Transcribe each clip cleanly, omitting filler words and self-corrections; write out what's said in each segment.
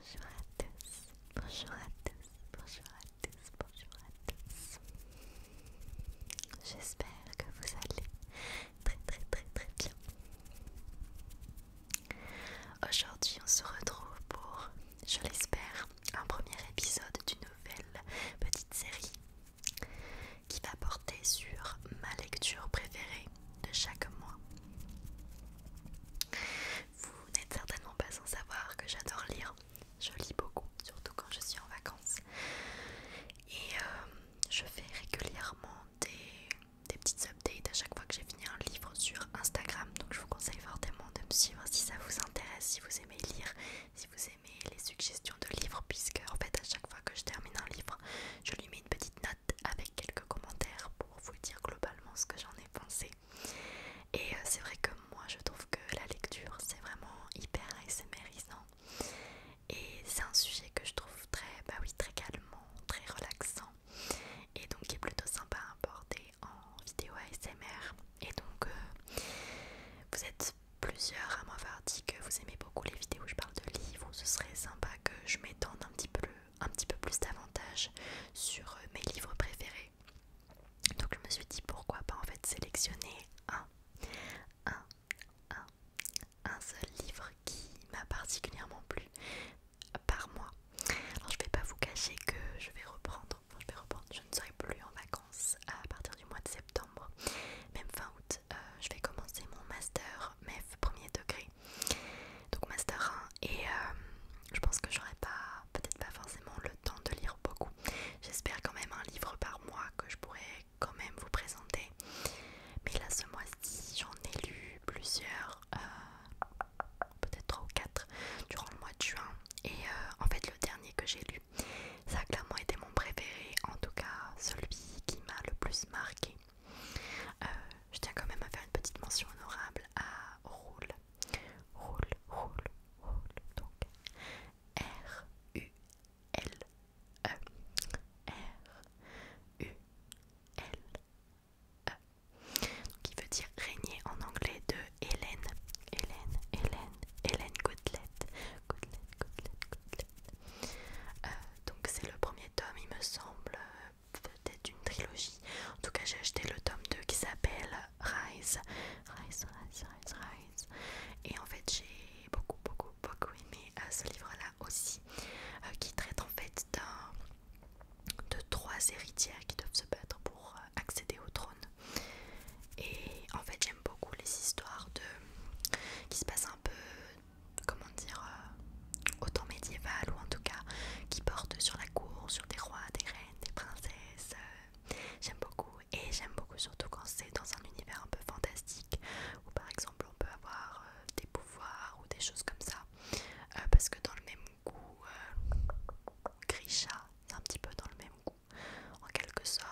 Bonjour à tous, bonjour à tous, bonjour à tous, bonjour à tous. J'espère que vous allez très bien. Aujourd'hui on se retrouve pour, je l'espère, un premier épisode d'une nouvelle petite série qui va porter sur ma lecture préférée de chaque mois. Vous n'êtes certainement pas sans savoir que j'adore lire. Je lis beaucoup, surtout quand je suis en vacances. Et je fais régulièrement des petites updates à chaque fois que j'ai fini un livre sur Instagram. Donc je vous conseille fortement de me suivre si ça vous intéresse, si vous aimez lire, si vous aimez les suggestions de livres. Puisque en fait à chaque fois que je termine un livre, je lui mets une petite note avec quelques commentaires pour vous dire globalement ce que j'en ai pensé. Et c'est vrai que moi je trouve que la lecture c'est vraiment hyper ASMRisant. Et c'est un sujet que je trouve très calmant, très relaxant. Et donc qui est plutôt sympa à aborder en vidéo ASMR. Et donc vous êtes plusieurs à m'avoir dit que vous aimez beaucoup les vidéos où je parle de livres. Ce serait sympa que je m'étende un petit peu plus davantage sur mes livres préférés. Donc je me suis dit pourquoi pas en fait sélectionner un, un seul livre qui m'a particulièrement plu par mois. Alors je vais pas vous cacher que je ne serai plus en vacances à partir du mois de septembre, même fin août. Je vais commencer mon master MEF premier degré, donc master 1, et je pense que j'aurai peut-être pas forcément le temps de lire beaucoup. J'espère quand même un livre par mois que je pourrais quand même vous présenter. Mais là ce mois-ci j'en ai lu plusieurs, peut-être 3 ou 4 durant le mois de juin. Et en fait le dernier que j'ai lu, ça a clairement été mon préféré, en tout cas celui qui m'a le plus marqué. Je tiens quand même à faire une petite mention honorable à Roule, donc R-U-L-E, R-U-L-E, qui veut dire régner en anglais, de Hélène Goodlett. Donc c'est le premier tome, il me semble, peut-être d'une trilogie. En tout cas j'ai acheté le tome 2 qui s'appelle Rise. Et en fait j'ai beaucoup aimé ce livre là aussi, qui traite en fait de 3 héritières qui doivent se battre pour accéder au trône. Et en fait j'aime beaucoup les histoires qui se passent un peu, comment dire, au temps médiéval, ou en tout cas qui portent sur la cour, sur des rois, des reines, des princesses. J'aime beaucoup, et j'aime beaucoup surtout quand c'est dans un univers un peu fantastique, où par exemple on peut avoir des pouvoirs ou des choses comme ça, parce que dans le même goût, Grisha, c'est un petit peu dans le même goût en quelque sorte.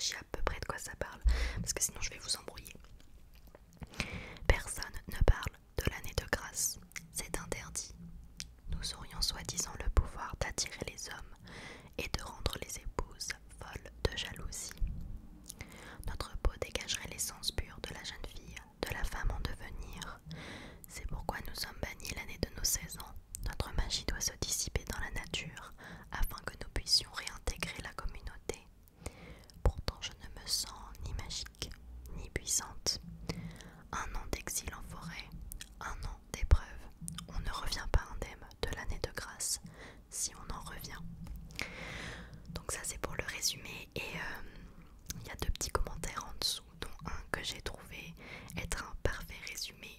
sachez à peu près de quoi ça parle, parce que sinon je vais vous embrouiller. Personne ne parle de l'année de grâce, c'est interdit. Nous aurions soi-disant le pouvoir d'attirer les hommes et de rendre les épouses folles de jalousie. Notre peau dégagerait l'essence pure de la jeune fille, de la femme en devenir. C'est pourquoi nous sommes bannis l'année de nos 16 ans. Notre magie doit se dissiper dans la nature afin que nous puissions réintégrer la communauté. Pourtant je ne me sens ni magique ni puissante. Un an d'exil en forêt, un an d'épreuve. On ne revient pas indemne de l'année de grâce si on en revient. Donc ça c'est pour le résumé et il y a 2 petits commentaires en dessous, dont un que j'ai trouvé être un parfait résumé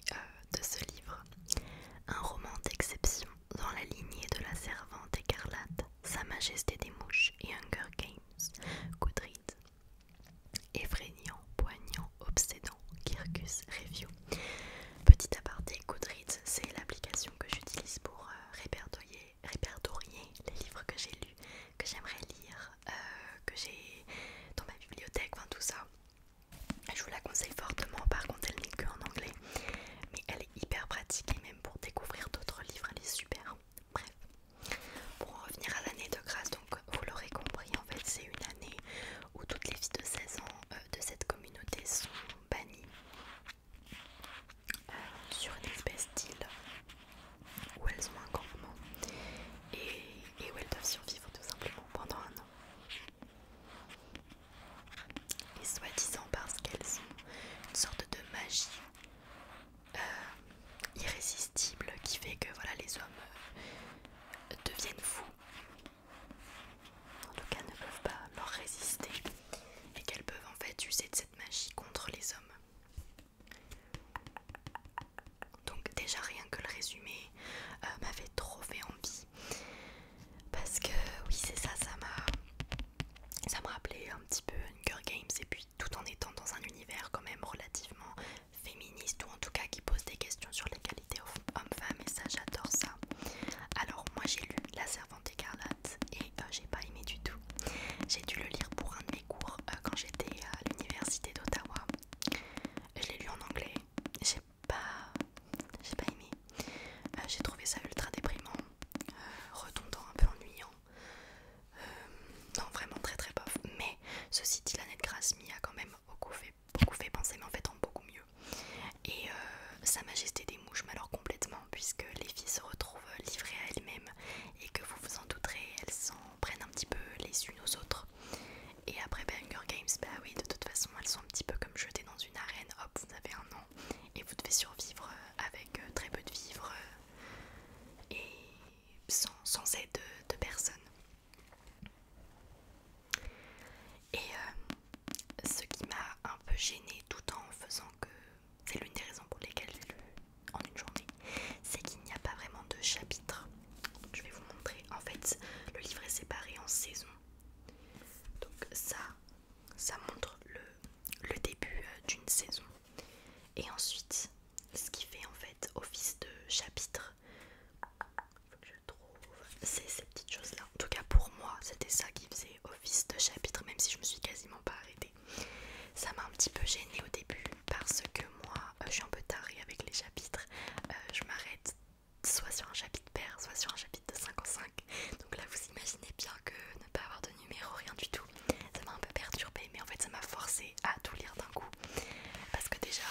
de ce livre. Un roman d'exception dans la lignée de la Servante écarlate, Sa Majesté des Mouches et Hunger Games, Goodreads. Effrayant, poignant, obsédant, Kirkus Review. Petit aparté, Goodreads, c'est l'application que j'utilise pour répertorier les livres que j'ai lus, que j'aimerais lire, que j'ai dans ma bibliothèque, enfin tout ça. Je vous la conseille fortement, par contre elle n'est que en anglais, mais elle est hyper pratique et même pour découvrir d'autres livres elle est super. Bref, pour en revenir à l'année de grâce, donc vous l'aurez compris, en fait c'est une année où toutes les filles de 16 ans de cette communauté sont bannies sur une espèce d'île où elles ont un campement et où elles doivent survivre tout simplement pendant un an. Et soi-disant parce qu'elles ont une sorte de magie irrésistible qui fait que voilà, les hommes deviennent fous, en tout cas ne peuvent pas leur résister, et qu'elles peuvent en fait user de cette magie contre les hommes. Donc déjà rien que le résumé m'avait trop fait envie, parce que oui c'est ça, ça me rappelait un petit peu Hunger Games, et puis tout en étant dans un univers quand même relativement féministe, ou en tout cas qui pose des questions sur l'égalité homme-femme, et ça j'adore ça. Alors moi j'ai lu La Servante écarlate et j'ai pas aimé du tout. J'ai dû le lire pour un de mes cours quand j'étais à l'université d'Ottawa. Je l'ai lu en anglais, j'ai pas aimé. J'ai trouvé ça ultra déprimant, redondant, un peu ennuyant. Non, vraiment très très bof. Mais ceci dit, l'année de grâce m'y a quand même beaucoup fait penser, mais en fait en beaucoup mieux. Et Sa Majesté des Mouches m'alors complètement, puisque les filles se retrouvent livrées à elles-mêmes et que vous vous en douterez, elles s'en prennent un petit peu les unes aux autres. Et après Hunger Games, bah oui, de toute façon elles sont un petit peu comme jetées dans une arène. Hop, vous avez un an et vous devez survivre avec très peu de vivres et sans aide de personne. Et ce qui m'a un peu gênée tout en faisant que c'est l'une des raisons pour lesquelles j'ai lu en une journée, c'est qu'il n'y a pas vraiment de chapitre. Je vais vous montrer. En fait, le livre est séparé en saisons. Donc ça montre le début d'une saison. Et ensuite, ce qui fait en fait office de chapitre, faut que je trouve, c'est ces petites choses-là. En tout cas pour moi, c'était ça qui faisait office de chapitre, même si je me suis quasiment pas arrêtée. Ça m'a un petit peu gênée au début parce que moi, je suis un peu tarée avec les chapitres. Je m'arrête soit sur un chapitre pair, soit sur un chapitre de 5 en 5. Donc là, vous imaginez bien que ne pas avoir de numéro, rien du tout, ça m'a un peu perturbée. Mais en fait, ça m'a forcée à tout lire d'un coup. Parce que déjà,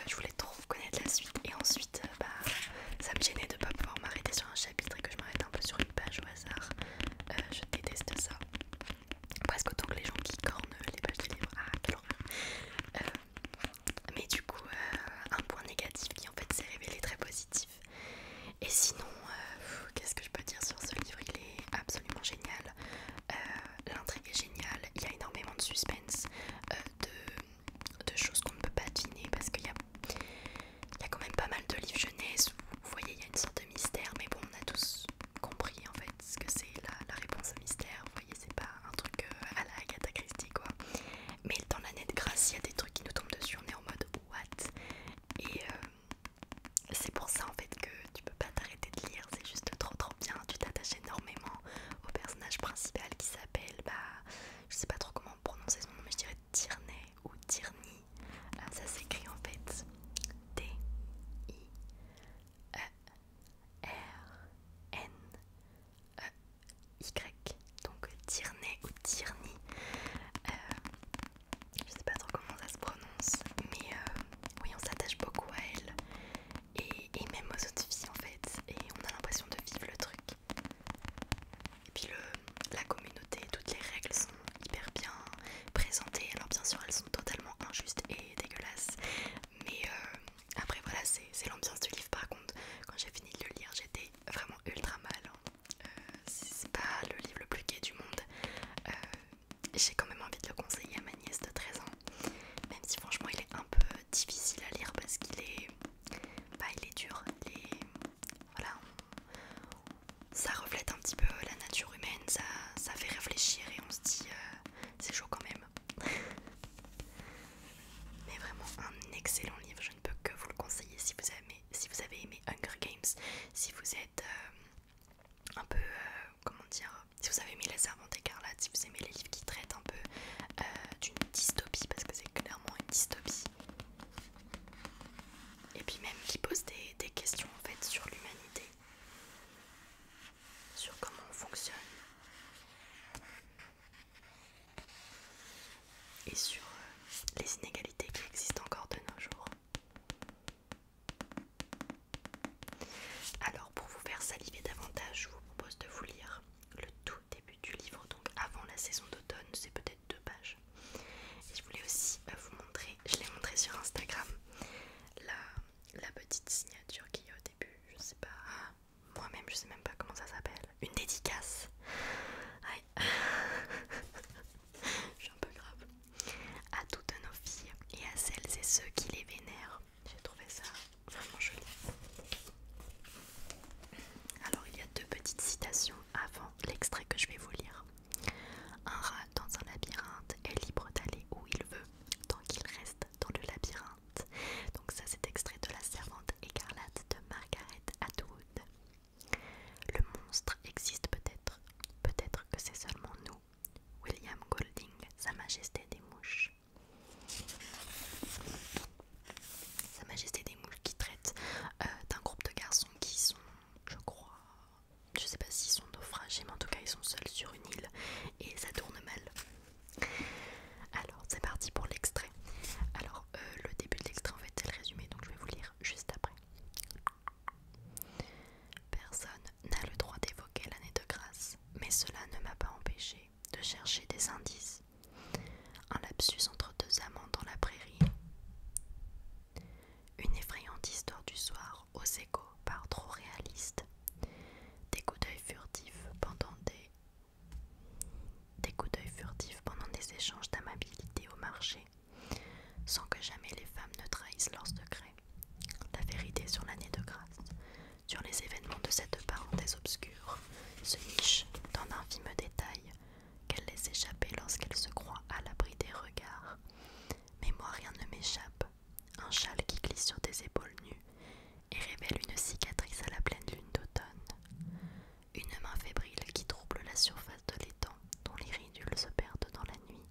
je voulais trop connaître la suite. Et ensuite, ça me gênait de pas pouvoir m'arrêter sur un chapitre et que je m'arrête un peu sur une page au hasard. Je déteste ça. Presque autant que les gens qui cornent les pages des livres. Ah, quelle horreur. Mais du coup, un point négatif qui en fait s'est révélé très positif. Et sinon, qu'est-ce que je peux j'ai quand même envie de le conseiller à ma nièce de 13 ans, même si franchement il est un peu difficile à lire parce qu'il est, il est dur, voilà, ça reflète un petit peu la nature humaine, ça fait réfléchir et on se dit c'est chaud quand même. Mais vraiment un excellent livre, je ne peux que vous le conseiller si vous avez aimé Hunger Games, si vous êtes un peu, comment dire, si vous avez aimé La Servante écarlate, si vous aimez les livres qui traitent un peu d'une dystopie, parce que c'est clairement une dystopie, et puis même qui pose des questions en fait sur l'humanité, sur comment on fonctionne, et sur les inégalités qui existent encore de nos jours. Alors pour vous faire saliver davantage, je vous propose de vous lire le tout début du livre, donc avant la saison d'automne, c'est peut-être 2 pages. Et je voulais aussi vous montrer, je l'ai montré sur Instagram, la petite signature qui est au début, je sais pas, moi-même je sais même pas comment ça s'appelle, une dédicace. Ouais. Je suis un peu grave. À toutes nos filles et à celles et ceux qui les vénèrent. J'ai trouvé ça vraiment joli. Alors il y a 2 petites citations avant l'extrait que je vais vous lire. Un rat dans un labyrinthe est libre d'aller où il veut, tant qu'il reste dans le labyrinthe. Donc ça c'est extrait de La Servante écarlate de Margaret Atwood. Le monstre existe peut-être, peut-être que c'est seulement nous. William Golding, Sa Majesté des Mouches. Sa Majesté des Mouches qui traite d'un groupe de garçons qui sont, je crois, je sais pas s'ils sont naufragés, mais en tout cas ils sont seuls sur une île et ça tourne mal. Alors c'est parti pour l'extrait. Alors le début de l'extrait en fait c'est le résumé, donc je vais vous lire juste après. Personne n'a le droit d'évoquer l'année de grâce, mais cela ne m'a pas empêché de chercher des indices. Un lapsus entre 2 amants dans la prairie. Une effrayante histoire du soir aux échos par trop réaliste. Des coups d'œil furtifs pendant des échanges d'amabilité au marché, sans que jamais les femmes ne trahissent leurs secrets. La vérité sur l'année de grâce, sur les événements de cette parenthèse obscure, se niche dans d'infimes détails qu'elle laisse échapper lorsqu'elle se croit à l'abri des regards. Mais moi rien ne m'échappe, un châle qui glisse sur des épaules nues et révèle une cicatrice à la pleine lune d'automne. Une main fébrile qui trouble la surface de l'étang dont les ridules se perdent dans la nuit.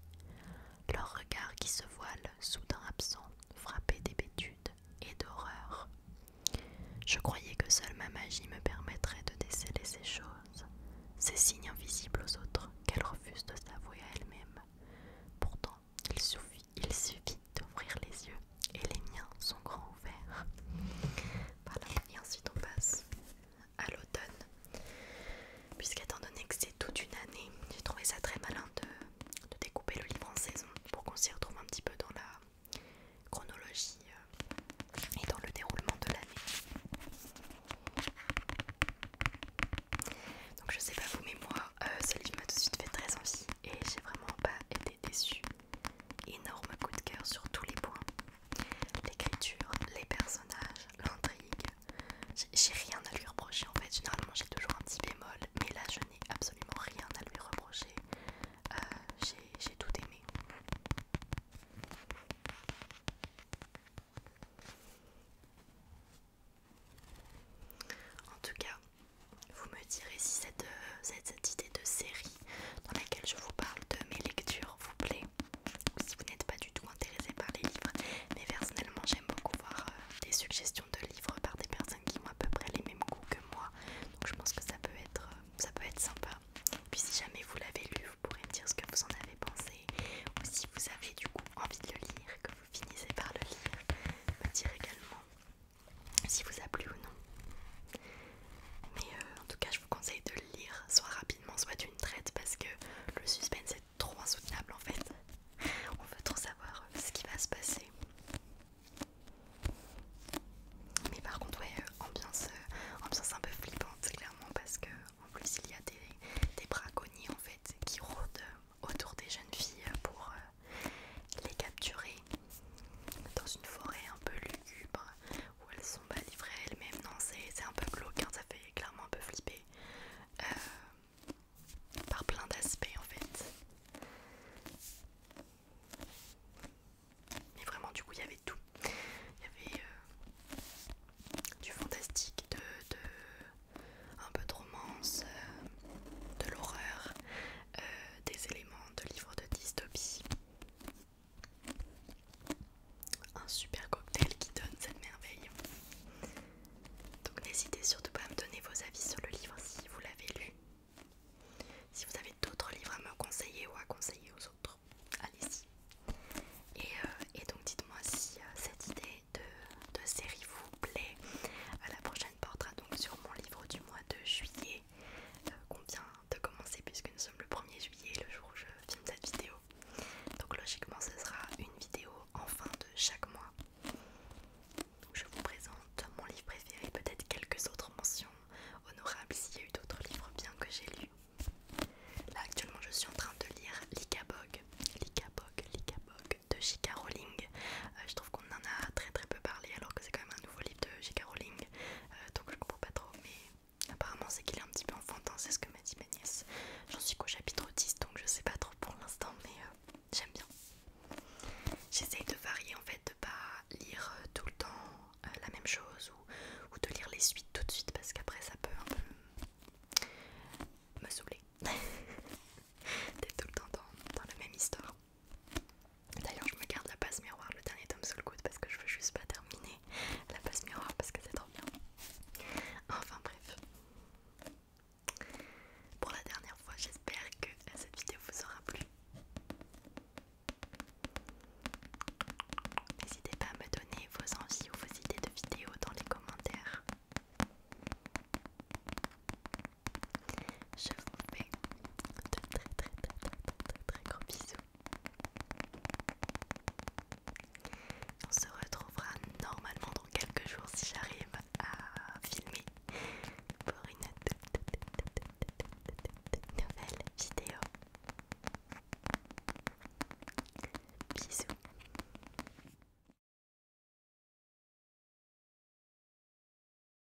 Leur regard qui se voile, soudain absent, frappé d'hébétude et d'horreur. Je croyais que seule ma magie me permettrait de déceler ces choses, ces signes invisibles aux autres qu'elle refuse de s'avouer à elle-même. Pourtant, il suffit d'ouvrir les yeux et les miens sont grands ouverts. Voilà, et ensuite on passe à l'automne. Puisqu'étant donné que c'est toute une année, j'ai trouvé ça très malin de découper le livre en saison pour qu'on s'y retrouve un petit peu dans la chronologie et dans le déroulement de l'année. Donc je sais pas vous, mais moi Bisous.